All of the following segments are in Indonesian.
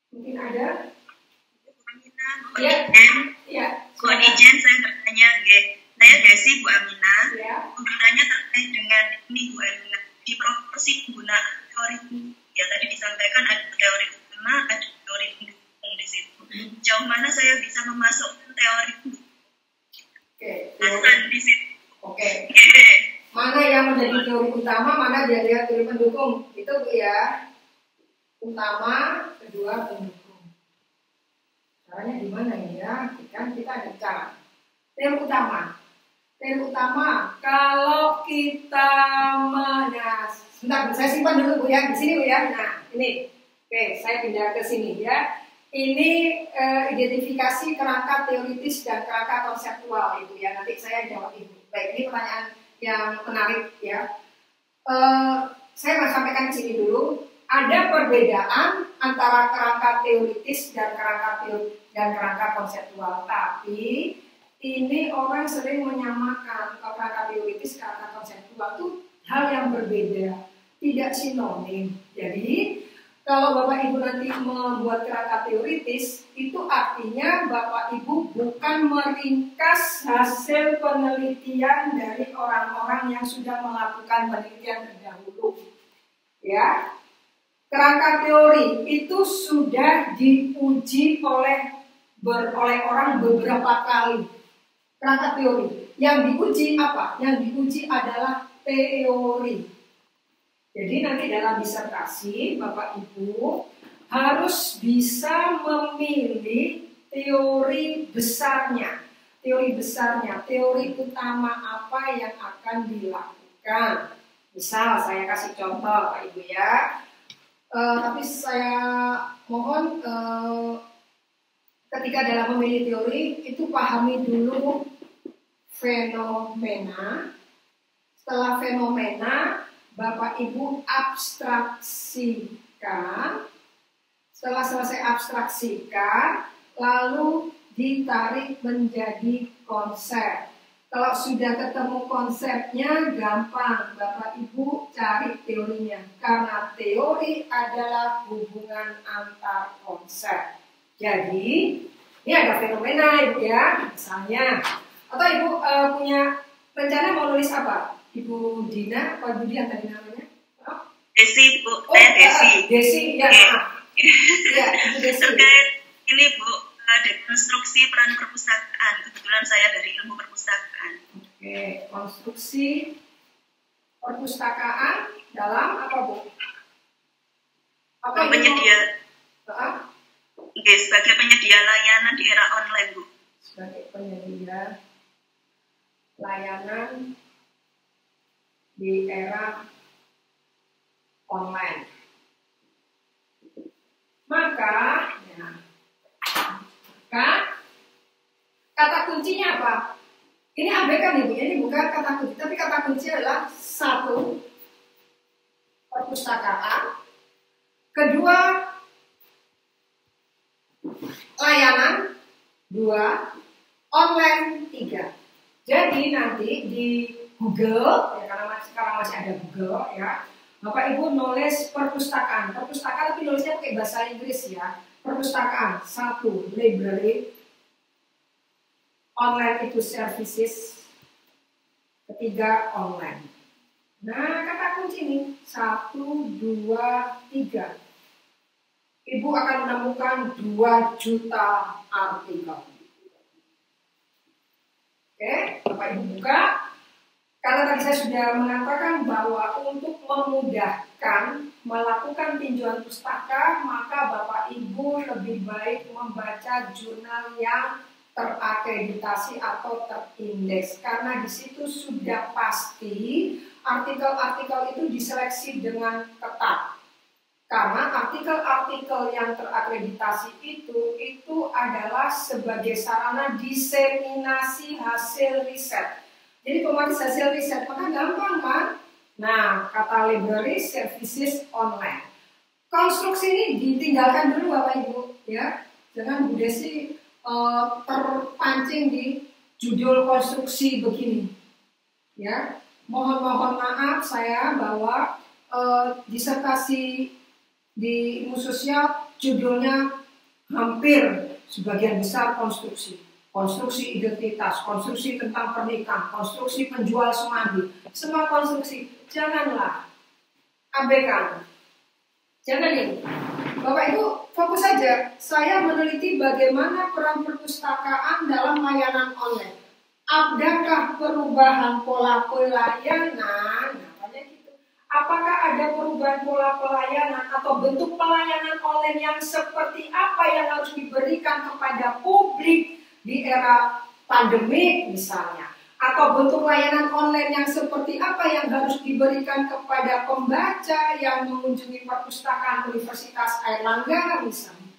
Mungkin ada? Bu Ya. Ijen, Ya. Bu Ijen, saya bertanya, saya Desi Bu Amina. Ya. Bertanya terkait dengan ini Bu Amina, di proporsi penggunaan teori ya tadi disampaikan ada teori utama, ada teori pendukung di situ. Jauh mana saya bisa memasukkan teori pendukung? Di situ. Oke. Mana yang menjadi teori utama, mana jadi teori pendukung? Itu Bu ya. Utama, kedua pendukung. Caranya gimana ya? Kan kita ada cara. Teori utama. Teori utama, kalau kita sebentar, saya simpan dulu Bu ya, di sini Bu ya. Nah, ini. Oke, saya pindah ke sini ya. Ini identifikasi kerangka teoritis dan kerangka konseptual Ibu ya. Nanti saya jawab Ibu. Baik, ini pertanyaan yang menarik ya. Saya mau sampaikan ke sini dulu. Ada perbedaan antara kerangka teoritis dan kerangka konseptual. Tapi ini orang sering menyamakan kerangka teoritis, kerangka konseptual itu hal yang berbeda, tidak sinonim. Jadi kalau Bapak Ibu nanti membuat kerangka teoritis, itu artinya Bapak Ibu bukan meringkas hasil penelitian dari orang-orang yang sudah melakukan penelitian terdahulu. Ya, kerangka teori itu sudah diuji oleh orang beberapa kali. Kerangka teori yang diuji apa? Yang diuji adalah teori. Jadi nanti dalam disertasi Bapak Ibu harus bisa memilih teori besarnya. Teori utama apa yang akan dilakukan. Misal saya kasih contoh Pak Ibu ya. Tapi saya mohon ketika dalam memilih teori itu pahami dulu fenomena. Setelah fenomena Bapak Ibu abstraksikan. Setelah selesai abstraksikan, lalu ditarik menjadi konsep. Kalau sudah ketemu konsepnya, gampang Bapak Ibu cari teorinya. Karena teori adalah hubungan antar konsep. Jadi, ini ada fenomena Ibu ya, misalnya. Atau Ibu punya rencana mau nulis apa? Ibu Dina, apa Ibu Dian tadi namanya? Oh? Desi, Bu. Saya Desi. Desi, ya maaf. Ya, Ibu Desi. Terkait ini Bu, dekonstruksi peran perpustakaan. Kebetulan saya dari ilmu perpustakaan. Oke, konstruksi perpustakaan dalam apa Bu? Apa penyedia? Sebagai penyedia layanan di era online Bu. Sebagai penyedia layanan di era online. Maka kata kuncinya apa? Ini abaikan Ibu, ini bukan kata kunci, tapi kata kunci adalah 1, perpustakaan, kedua, layanan, 2, online, 3. Jadi nanti di Google, ya, karena sekarang masih ada Google ya, Bapak Ibu nulis perpustakaan tapi nulisnya pakai bahasa Inggris ya. Perpustakaan, 1, library, online itu services, ketiga online. Nah, kata kunci ini 1, 2, 3. Ibu akan menemukan 2 juta artikel. Oke, Bapak Ibu buka. Karena tadi saya sudah mengatakan bahwa untuk memudahkan melakukan tinjauan pustaka, maka Bapak Ibu lebih baik membaca jurnal yang terakreditasi atau terindeks. Karena di situ sudah pasti artikel-artikel itu diseleksi dengan ketat. Karena artikel-artikel yang terakreditasi itu adalah sebagai sarana diseminasi hasil riset. Jadi otomatis hasil riset, maka gampang kan? Nah, kata library services online. Konstruksi ini ditinggalkan dulu Bapak Ibu, ya. Jangan Bu Desi terpancing di judul konstruksi begini. Ya, mohon maaf saya bahwa disertasi di ilmu sosial judulnya hampir sebagian besar konstruksi. Konstruksi identitas, konstruksi tentang pernikahan, konstruksi penjual semanggi, semua konstruksi. Janganlah abaikan. Jangan itu. Bapak Ibu fokus saja. Saya meneliti bagaimana peran perpustakaan dalam layanan online. Adakah perubahan pola pelayanan? Namanya gitu. Apakah ada perubahan pola pelayanan atau bentuk pelayanan online yang seperti apa yang harus diberikan kepada publik di era pandemi misalnya? Atau bentuk layanan online yang seperti apa yang harus diberikan kepada pembaca yang mengunjungi perpustakaan Universitas Airlangga misalnya.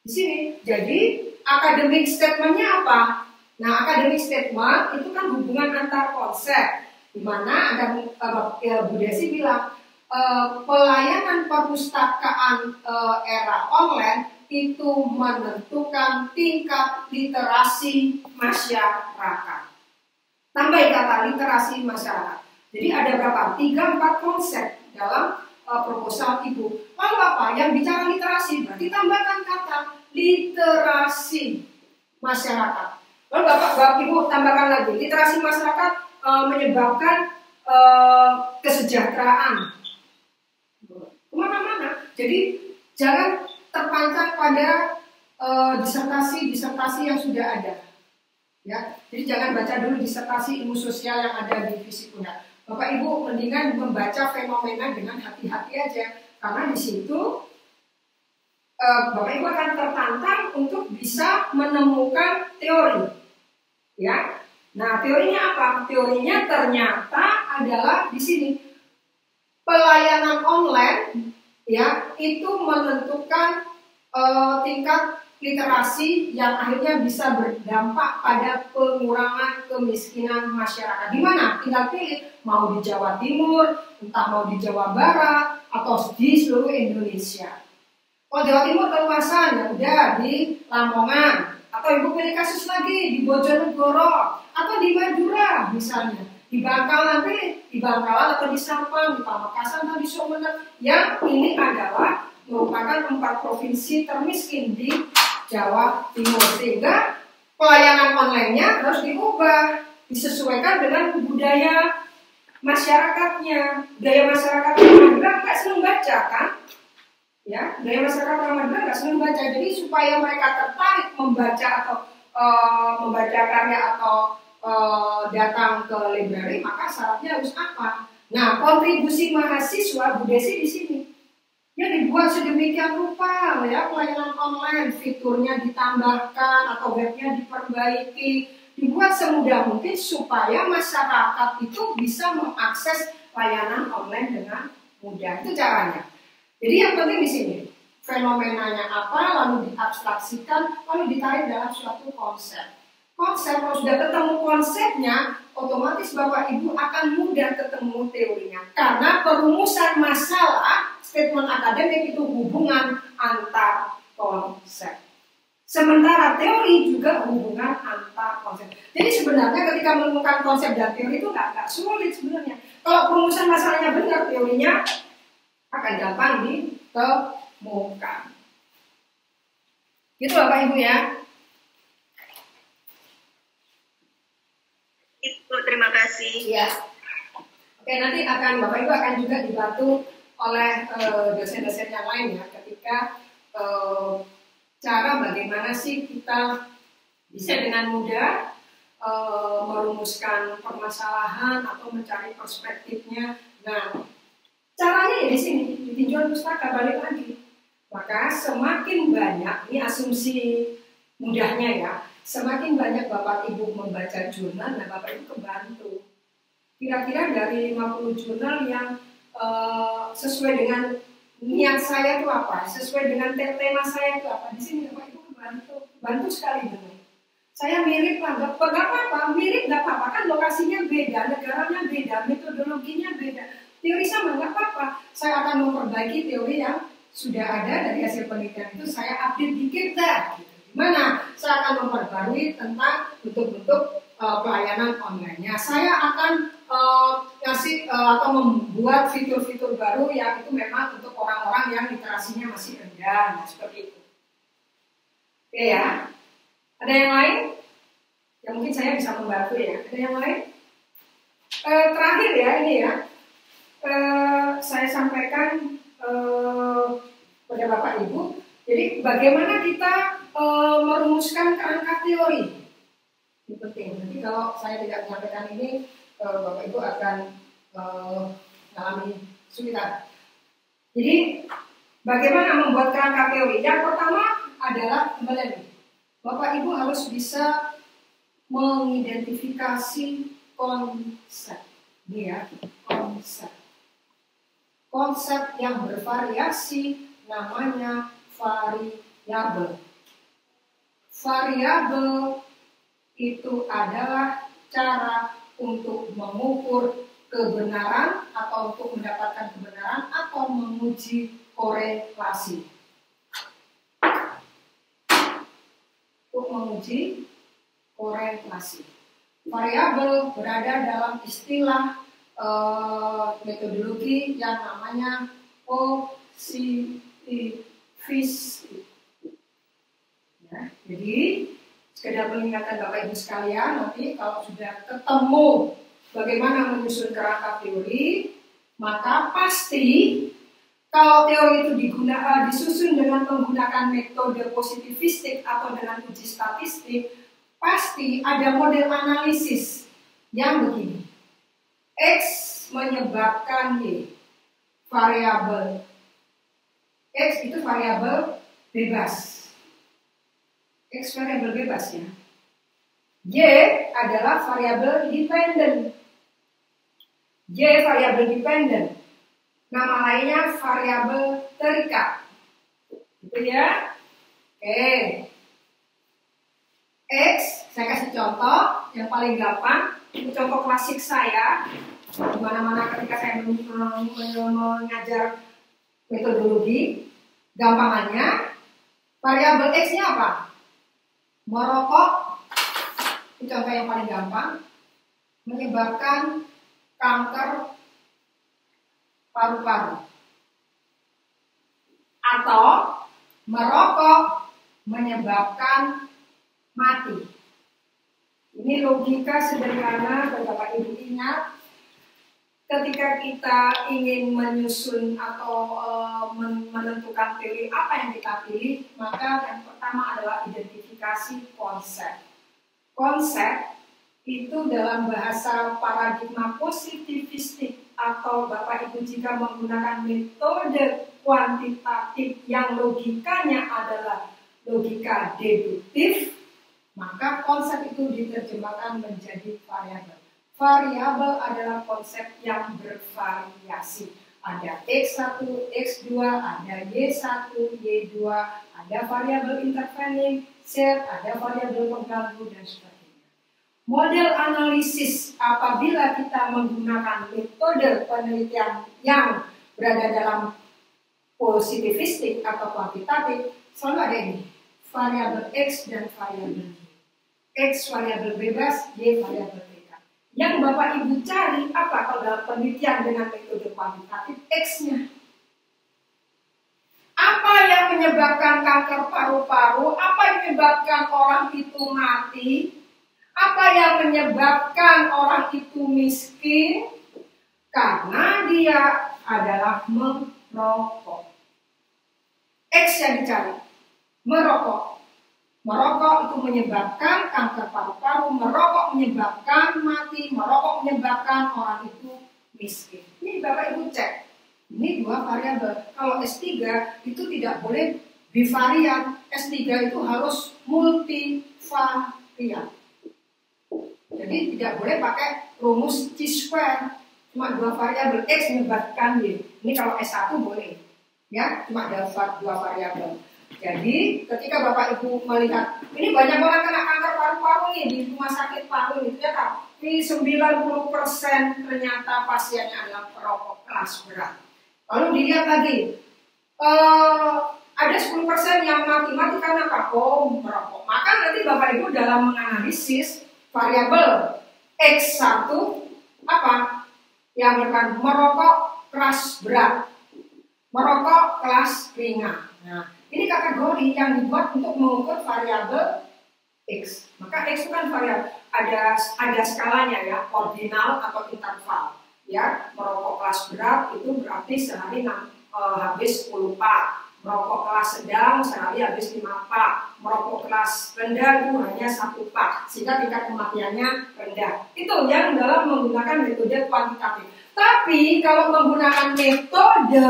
Di sini, jadi academic statement-nya apa? Nah, academic statement itu kan hubungan antar konsep, di mana ada Bu Desi bilang pelayanan perpustakaan era online itu menentukan tingkat literasi masyarakat. Tambah kata literasi masyarakat. Jadi ada berapa? 3-4 konsep dalam proposal Ibu. Lalu apa? Yang bicara literasi, berarti tambahkan kata literasi masyarakat. Lalu Bapak Ibu tambahkan lagi, literasi masyarakat menyebabkan kesejahteraan. Kemana-mana. Jadi jangan terpancang pada disertasi-disertasi yang sudah ada. Ya, jadi jangan baca dulu disertasi ilmu sosial yang ada di Fisipunda. Bapak Ibu mendingan membaca fenomena dengan hati-hati aja, karena di situ Bapak Ibu akan tertantang untuk bisa menemukan teori. Ya, nah teorinya apa? Teorinya ternyata adalah di sini pelayanan online, ya itu menentukan tingkat literasi yang akhirnya bisa berdampak pada pengurangan kemiskinan masyarakat. Di mana? Tinggal pilih, mau di Jawa Timur, entah mau di Jawa Barat, atau di seluruh Indonesia. Kalau Jawa Timur keluasan, ya udah di Lamongan, atau Ibu pilih kasus lagi di Bojonegoro, atau di Madura misalnya, di Bangkalan, pilih di Bangkalan atau di Sampang, di Pamekasan atau di Sumeneb. Yang ini adalah merupakan 4 provinsi termiskin di Jawa Timur, sehingga pelayanan online-nya harus diubah, disesuaikan dengan budaya masyarakatnya. Budaya masyarakat Madura nggak senang baca kan? Ya, budaya masyarakat Madura nggak senang baca. Jadi supaya mereka tertarik membaca atau membaca karya atau datang ke library, maka syaratnya harus apa? Nah, kontribusi mahasiswa Bu Desi di sini. Ya dibuat sedemikian rupa ya, pelayanan online, fiturnya ditambahkan atau webnya diperbaiki, dibuat semudah mungkin supaya masyarakat itu bisa mengakses layanan online dengan mudah. Itu caranya. Jadi yang penting di sini fenomenanya apa, lalu diabstraksikan, lalu ditarik dalam suatu konsep. Konsep, kalau sudah ketemu konsepnya, otomatis Bapak Ibu akan mudah ketemu teorinya. Karena perumusan masalah statement akademik itu hubungan antar konsep. Sementara teori juga hubungan antar konsep. Jadi sebenarnya ketika menemukan konsep dan teori itu nggak sulit sebenarnya. Kalau perumusan masalahnya benar, teorinya akan gampang ditemukan. Gitu Bapak Ibu ya. Ibu, terima kasih. Ya. Oke, nanti Bapak Ibu akan juga dibantu oleh dosen-dosen yang lain ya, ketika cara bagaimana sih kita bisa dengan mudah merumuskan permasalahan atau mencari perspektifnya. Nah, caranya ya di sini, ditinjau pustaka, balik lagi. Maka semakin banyak, ini asumsi mudahnya ya, semakin banyak Bapak Ibu membaca jurnal, nah Bapak Ibu kebantu. Kira-kira dari 50 jurnal yang sesuai dengan niat saya itu apa, sesuai dengan tema saya itu apa, di sini Bapak Ibu kebantu, bantu sekali benar. Saya mirip lah, nggak apa-apa, mirip nggak apa-apa, kan lokasinya beda, negaranya beda, metodologinya beda, teori sama nggak apa-apa. Saya akan memperbaiki teori yang sudah ada dari hasil penelitian itu, saya update dikit dah. Gitu. Gimana? Saya akan memperbarui tentang bentuk-bentuk pelayanan online-nya. Saya akan ngasih atau membuat fitur-fitur baru yang itu memang untuk orang-orang yang literasinya masih rendah, nah seperti itu. Oke ya. Ada yang lain? Ya mungkin saya bisa membantu ya. Ada yang lain? Terakhir ya ini ya. Saya sampaikan pada Bapak Ibu. Jadi bagaimana kita merumuskan kerangka teori? Ini penting. Nanti kalau saya tidak menyampaikan ini, Bapak Ibu akan mengalami kesulitan. Jadi bagaimana membuat kerangka teori? Yang pertama adalah kembali, Bapak Ibu harus bisa mengidentifikasi konsep. Ini ya, konsep. Konsep yang bervariasi namanya variabel. Variabel itu adalah cara untuk mengukur kebenaran atau untuk mendapatkan kebenaran atau menguji korelasi. Untuk menguji korelasi. Variabel berada dalam istilah metodologi yang namanya positivistik. Ya, jadi sekedar mengingatkan Bapak Ibu sekalian, nanti kalau sudah ketemu bagaimana menyusun kerangka teori, maka pasti kalau teori itu disusun dengan menggunakan metode positivistik atau dengan uji statistik, pasti ada model analisis yang begini. X menyebabkan Y. Variabel X itu variabel bebas. X variabel bebas ya. Y adalah variabel dependen. Y variabel dependen. Nama lainnya variabel terikat. Gitu ya. Oke. X, saya kasih contoh yang paling gampang. Ini contoh klasik saya. Di mana-mana ketika saya mengajar metodologi, gampangannya variabel X-nya apa? Merokok. Ini contoh yang paling gampang. Menyebabkan kanker paru-paru. Atau merokok menyebabkan mati. Ini logika sederhana, Bapak Ibu ingat, ketika kita ingin menyusun atau menentukan teori apa yang kita pilih, maka yang pertama adalah identifikasi konsep. Konsep itu dalam bahasa paradigma positivistik atau Bapak Ibu jika menggunakan metode kuantitatif yang logikanya adalah logika deduktif, maka konsep itu diterjemahkan menjadi variabel. Variabel adalah konsep yang bervariasi. Ada X1, X2, ada Y1, Y2, ada variabel intervening, Z, ada variabel pengganggu, dan sebagainya. Model analisis apabila kita menggunakan metode penelitian yang berada dalam positivistik atau kuantitatif, selalu ada ini, variabel X dan variabel Y. X variabel bebas, Y variabel terikat. Yang Bapak Ibu cari apa kalau dalam penelitian dengan metode kuantitatif? X-nya. Apa yang menyebabkan kanker paru-paru? Apa yang menyebabkan orang itu mati? Apa yang menyebabkan orang itu miskin? Karena dia adalah merokok. X yang dicari, merokok. Merokok itu menyebabkan kanker paru-paru, merokok menyebabkan mati, merokok menyebabkan orang itu miskin. Ini Bapak Ibu cek. Ini dua variabel. Kalau S3 itu tidak boleh bivarian. S3 itu harus multivarian. Jadi tidak boleh pakai rumus C-square. Cuma dua variabel X menyebabkan Y. Ini kalau S1 boleh. Ya, cuma ada dua variabel. Jadi ketika Bapak Ibu melihat, ini banyak orang kena kanker paru-paru nih di rumah sakit paru nih, ternyata ini 90% ternyata pasiennya adalah perokok kelas berat. Lalu dilihat lagi, ada 10% yang mati karena apa? Oh, merokok. Maka nanti Bapak Ibu dalam menganalisis variabel X1 apa? Yang merokok kelas berat, merokok kelas ringan. Nah, Ini kategori yang dibuat untuk mengukur variabel X. Maka X itu kan variabel, ada skalanya ya, ordinal atau interval. Ya, merokok kelas berat itu berarti sehari habis 10 pak. Merokok kelas sedang sehari habis 5 pak. Merokok kelas rendah itu hanya 1 pak. Sehingga tingkat kematiannya rendah. Itu yang dalam menggunakan metode kuantitatif. Tapi kalau menggunakan metode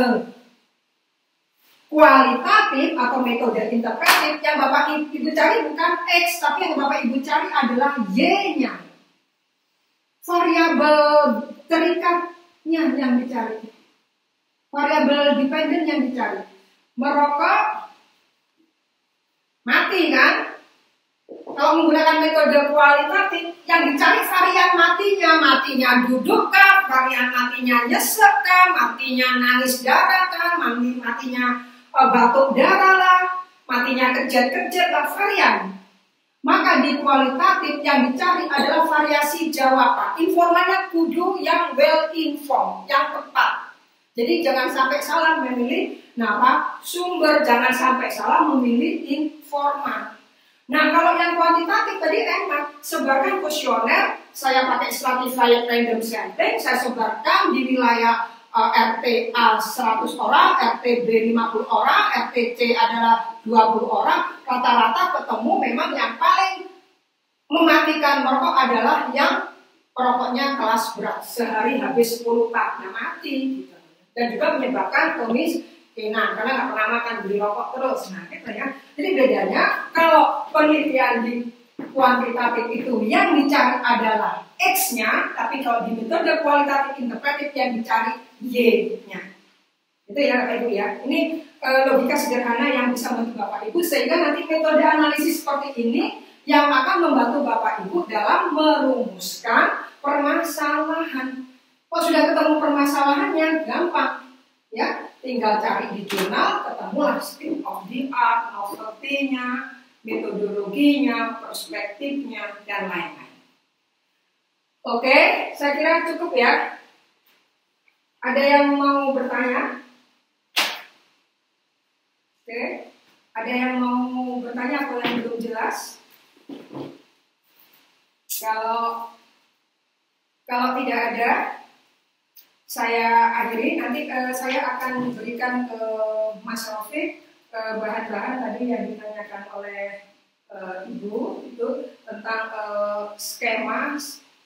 kualitatif atau metode interpretif, yang Bapak Ibu cari bukan X, tapi yang Bapak Ibu cari adalah Y-nya. Variabel terikatnya yang dicari. Variabel dependen yang dicari. Merokok, mati kan? Kalau menggunakan metode kualitatif, yang dicari varian matinya. Matinya duduk kah? Varian matinya nyesek kah? Matinya nangis darah kah? Matinya batuk darah lah, matinya kejat-kejat lah, varian. Maka di kualitatif yang dicari adalah variasi jawaban. Informannya kudu yang well informed, yang tepat. Jadi jangan sampai salah memilih sumber, jangan sampai salah memilih informan. Nah, kalau yang kuantitatif tadi enak, sebarkan kuesioner, saya pakai stratified random sampling, saya sebarkan di wilayah RTA 100 orang, RTB 50 orang, RTC adalah 20 orang, rata-rata ketemu memang yang paling mematikan merokok adalah yang perokoknya kelas berat, sehari habis 10 pak, mati gitu. Dan juga menyebabkan kemiskinan karena nggak pernah makan, beli rokok terus. Nah, gitu ya. Jadi bedanya kalau penelitian di kuantitatif itu yang dicari adalah X-nya, tapi kalau di metode kualitatif interpretif yang dicari Y-nya. Itu ya Bapak Ibu ya. Ini logika sederhana yang bisa membantu Bapak Ibu sehingga nanti metode analisis seperti ini yang akan membantu Bapak Ibu dalam merumuskan permasalahan. Kalau sudah ketemu permasalahannya gampang ya, tinggal cari di jurnal, ketemulah state of the art, novelty-nya, metodologinya, perspektifnya, dan lain-lain. Oke, saya kira cukup ya. Ada yang mau bertanya? Oke, ada yang mau bertanya atau yang belum jelas? Kalau tidak ada, saya akhiri. Nanti saya akan berikan ke Mas Rafiq bahan-bahan tadi yang ditanyakan oleh Ibu itu tentang skema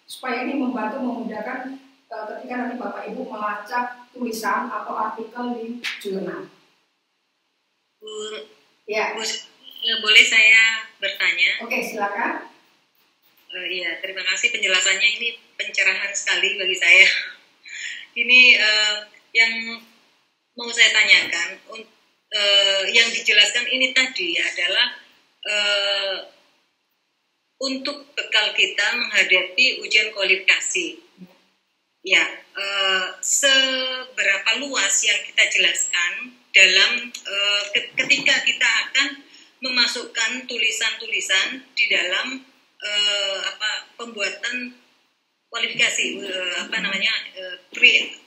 supaya ini membantu memudahkan ketika nanti Bapak Ibu melacak tulisan atau artikel di jurnal. Ya. Boleh saya bertanya? Oke, silakan. Iya, terima kasih penjelasannya, ini pencerahan sekali bagi saya. Ini yang mau saya tanyakan, yang dijelaskan ini tadi adalah untuk bekal kita menghadapi ujian kualifikasi. Ya, seberapa luas yang kita jelaskan dalam ketika kita akan memasukkan tulisan-tulisan di dalam pembuatan kualifikasi,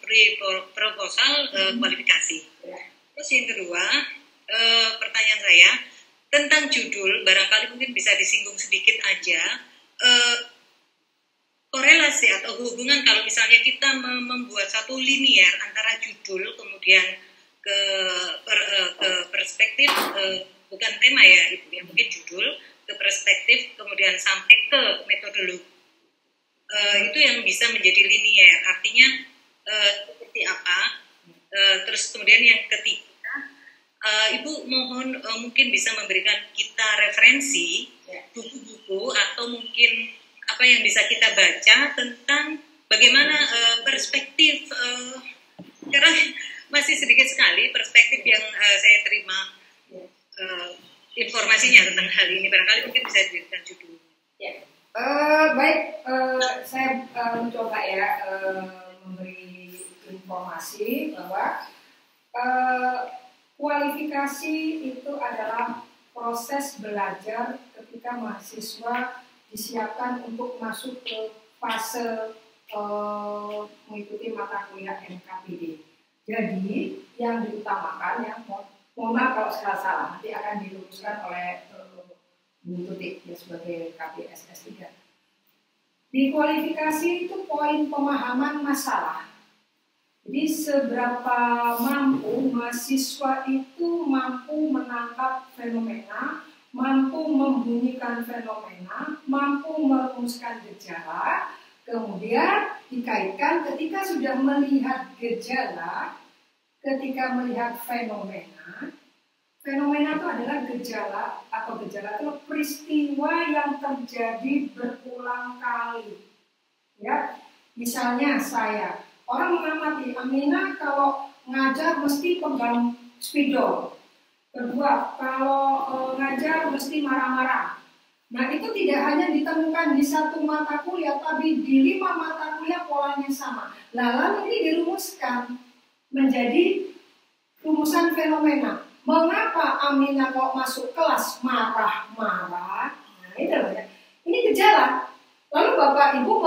pre-proposal kualifikasi. Terus yang kedua, pertanyaan saya tentang judul, barangkali mungkin bisa disinggung sedikit aja, korelasi atau hubungan kalau misalnya kita membuat satu linier antara judul kemudian ke perspektif, bukan tema ya Ibu, ya mungkin judul ke perspektif kemudian sampai ke metodologi, itu yang bisa menjadi linier, artinya seperti apa. Terus kemudian yang ketiga, Ibu mohon mungkin bisa memberikan kita referensi buku-buku atau mungkin apa yang bisa kita baca tentang bagaimana perspektif, karena masih sedikit sekali perspektif yang saya terima informasinya tentang hal ini, barangkali mungkin bisa diberikan judul. Ya. Baik, saya mencoba ya memberi informasi bahwa kualifikasi itu adalah proses belajar ketika mahasiswa disiapkan untuk masuk ke fase mengikuti mata kuliah NKPD. Jadi yang diutamakan ya Mohon maaf kalau salah, nanti akan diluruskan oleh Bu Tutik ya, sebagai KPSS 3. Di kualifikasi itu poin pemahaman masalah. Jadi seberapa mampu mahasiswa itu mampu menangkap fenomena, mampu membunyikan fenomena, mampu merumuskan gejala, kemudian dikaitkan ketika sudah melihat gejala, ketika melihat fenomena. Fenomena itu adalah gejala, atau gejala itu peristiwa yang terjadi berulang kali. Ya, misalnya orang mengamati Aminah kalau ngajar mesti pegang spidol. Kedua, kalau ngajar mesti marah-marah. Nah, itu tidak hanya ditemukan di satu mata kuliah, tapi di 5 mata kuliah polanya sama. Lalu ini dirumuskan menjadi rumusan fenomena. Mengapa Aminah kok masuk kelas marah-marah? Nah, itu ya. Ini gejala. Lalu Bapak Ibu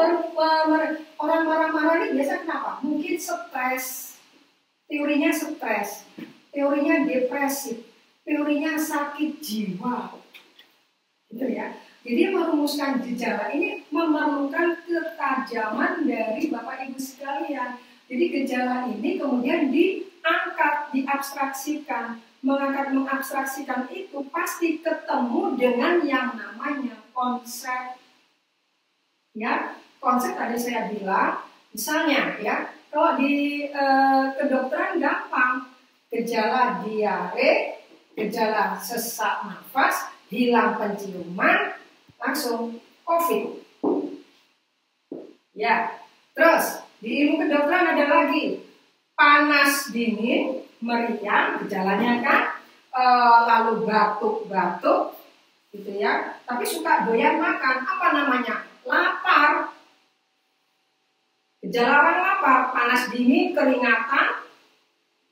orang marah-marah ini biasa kenapa? Mungkin stres, teorinya stres, teorinya depresif, teorinya sakit jiwa. Gitu ya. Jadi merumuskan gejala ini memerlukan ketajaman dari Bapak Ibu sekalian. Jadi gejala ini kemudian diangkat, diabstraksikan. Mengabstraksikan itu pasti ketemu dengan yang namanya konsep. Ya, konsep tadi saya bilang, misalnya ya, kalau di kedokteran gampang, gejala diare, gejala sesak nafas, hilang penciuman, langsung COVID. Ya, terus di ilmu kedokteran ada lagi panas dingin, meriang, gejalanya kan, lalu batuk-batuk, gitu ya. Tapi suka doyan makan, apa namanya? Lapar. Gejala orang lapar, panas dingin, keringatan,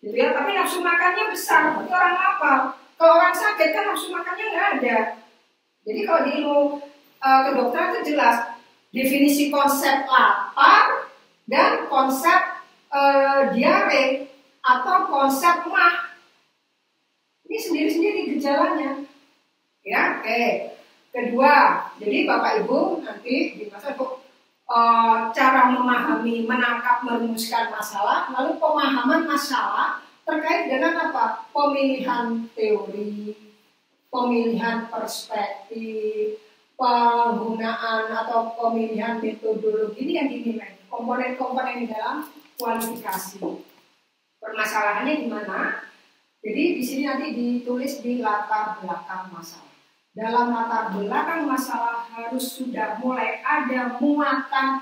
gitu ya. Tapi nafsu makannya besar, itu orang lapar. Kalau orang sakit kan nafsu makannya nggak ada. Jadi kalau di ilmu kedokteran itu jelas definisi konsep lapar dan konsep diare atau konsep mah. Ini sendiri-sendiri gejalanya. Ya, oke. Kedua, jadi Bapak Ibu nanti di masa itu cara memahami, menangkap, merumuskan masalah, lalu pemahaman masalah terkait dengan apa? Pemilihan teori, pemilihan perspektif, penggunaan atau pemilihan metodologi ini yang dinilai. Komponen-komponen di dalam kualifikasi. Permasalahannya di mana? Jadi di sini nanti ditulis di latar belakang masalah. Dalam latar belakang masalah harus sudah mulai ada muatan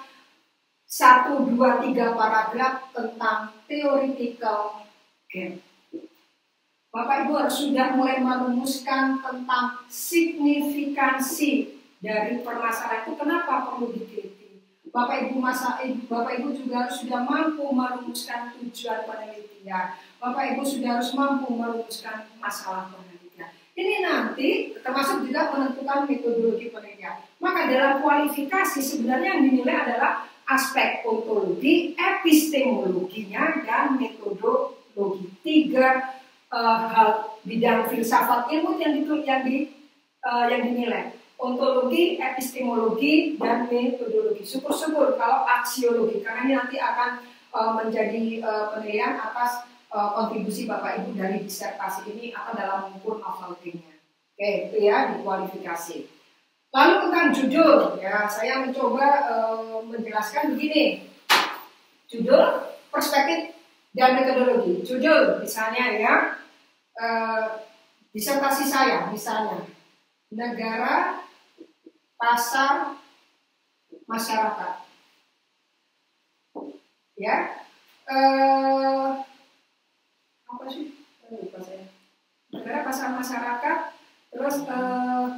1, 2, 3 paragraf tentang theoretical gap. Bapak Ibu harus sudah mulai merumuskan tentang signifikansi dari permasalahan itu, kenapa perlu diteliti. Bapak Ibu juga harus sudah mampu merumuskan tujuan penelitian. Bapak Ibu sudah harus mampu merumuskan masalah penelitian. Ini nanti termasuk juga menentukan metodologi penelitian. Maka dalam kualifikasi sebenarnya yang dinilai adalah aspek ontologi, epistemologinya, dan metodologi. 3 hal bidang filsafat ilmu yang dinilai. Ontologi, epistemologi, dan metodologi. Syukur-syukur kalau aksiologi, karena ini nanti akan menjadi penilaian atas kontribusi Bapak Ibu dari disertasi ini atau dalam mengukur novelty-nya. Oke, itu ya di kualifikasi. Lalu tentang judul, ya saya mencoba menjelaskan begini. Judul, perspektif, dan metodologi. Judul, misalnya ya, disertasi saya, misalnya negara, pasar, masyarakat. Ya, apa sih? Lupa saya. Negara, pasar, masyarakat. Terus kalau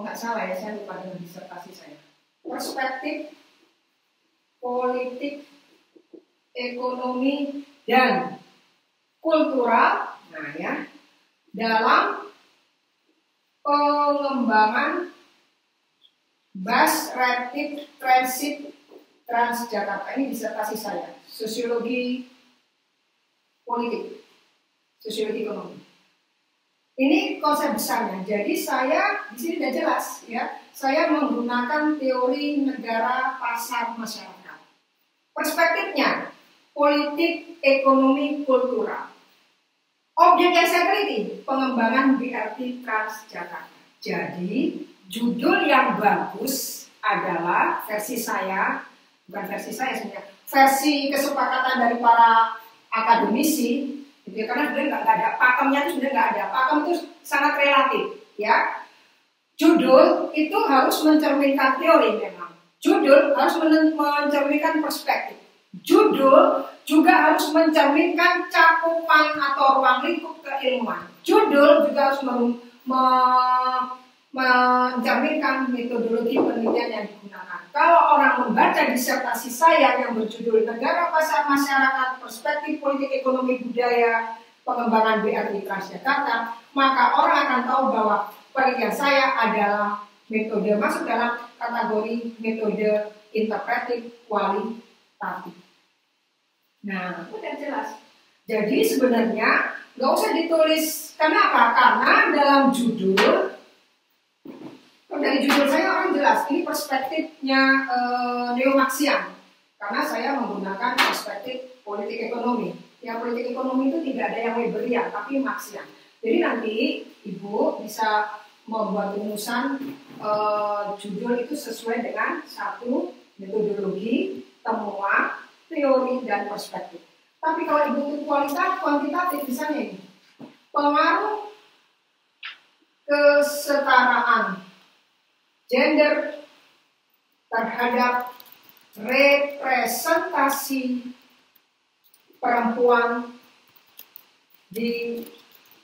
nggak salah ya, saya lupa dengan disertasi saya. Perspektif, politik, ekonomi, dan kultural. Nah ya, dalam pengembangan bus rapid transit Transjakarta, ini disertasi saya, sosiologi politik. sosiologi ekonomi. Ini konsep besarnya. Jadi saya di sini sudah jelas ya. Saya menggunakan teori negara pasar masyarakat. Perspektifnya politik, ekonomi, kultural. Objek yang saya teliti pengembangan BRT Transjakarta. Jadi judul yang bagus adalah versi saya, bukan versi saya sebenarnya, versi kesepakatan dari para akademisi, gitu ya, karena sebenarnya nggak ada pakemnya, itu sebenarnya nggak ada. Pakem itu sangat relatif, ya. Judul itu harus mencerminkan teori memang. Judul harus mencerminkan perspektif. Judul juga harus mencerminkan cakupan atau ruang lingkup keilmuan. Judul juga harus mencerminkan metodologi penelitian yang digunakan. Kalau orang membaca disertasi saya yang berjudul Negara Pasar Masyarakat, Perspektif Politik Ekonomi Budaya, Pengembangan BRT Transjakarta, maka orang akan tahu bahwa penelitian saya adalah metode masuk dalam kategori metode interpretif kualitatif. Nah, udah jelas. Jadi sebenarnya nggak usah ditulis. Kenapa? Karena dalam judul, dari judul saya orang jelas. Ini perspektifnya neo-Marxian. Karena saya menggunakan perspektif politik ekonomi. Yang politik ekonomi itu tidak ada yang Weberian, tapi Marxian. Jadi nanti Ibu bisa membuat rumusan judul itu sesuai dengan satu metodologi, temuan, teori, dan perspektif. Tapi kalau Ibu untuk kuantitatif misalnya ini, pengaruh kesetaraan gender terhadap representasi perempuan di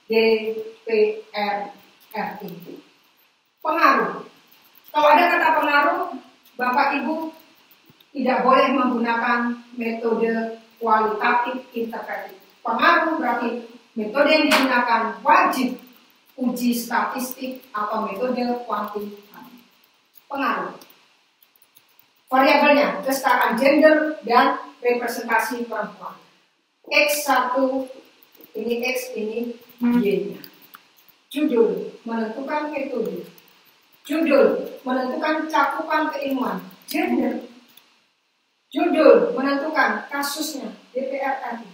DPR RI. Pengaruh. Kalau ada kata pengaruh, Bapak Ibu tidak boleh menggunakan metode kualitatif interpretif. Pengaruh berarti metode yang digunakan wajib uji statistik atau metode kuantitatif. Pengaruh. Variabelnya kesetaraan gender dan representasi perempuan. X1 ini X ini Y-nya. Judul menentukan metode. Judul menentukan cakupan keilmuan. Gender. Judul menentukan kasusnya DPR RI.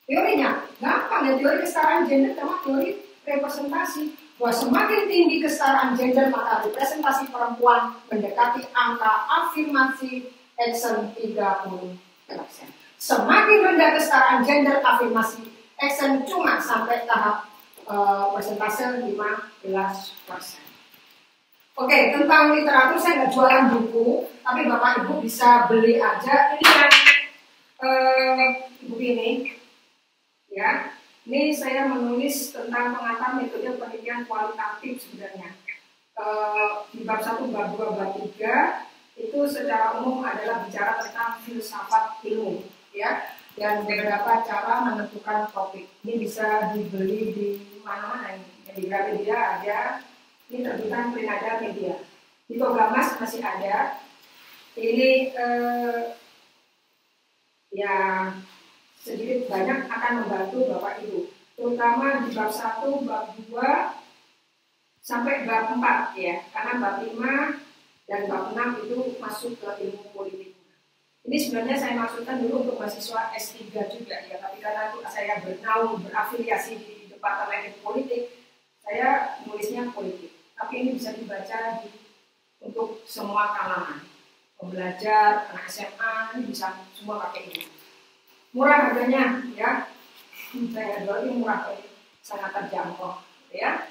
Teorinya gampang ya, teori kesetaraan gender sama teori representasi. Bahwa semakin tinggi kesetaraan gender maka representasi perempuan mendekati angka afirmasi Exxon 30%. Semakin rendah kesetaraan gender afirmasi Exxon cuma sampai tahap persentase 15%. Oke, tentang literatur saya nggak jualan buku, tapi Bapak Ibu bisa beli aja. Ini yang buku ini, ya. Ini saya menulis tentang pengantar metode penelitian kualitatif sebenarnya. Di bab 1, bab 2, bab 3 itu secara umum adalah bicara tentang filsafat ilmu, ya, dan beberapa cara menentukan topik. Ini bisa dibeli di mana-mana ini. Di Gramedia ada, ini terbitan Prenada Media. Di Togamas masih ada. Ini ya sedikit banyak akan membantu Bapak Ibu, terutama di bab 1, bab 2 sampai bab 4 ya, karena bab 5 dan bab 6 itu masuk ke ilmu politik. Ini sebenarnya saya maksudkan dulu untuk mahasiswa S3 juga ya, tapi karena saya bernaung berafiliasi di Departemen Politik, saya nulisnya politik. Tapi ini bisa dibaca untuk semua kalangan, pembelajar, anak SMA, ini bisa semua pakai ini. Murah harganya ya, saya jual ini murah, sangat terjangkau ya.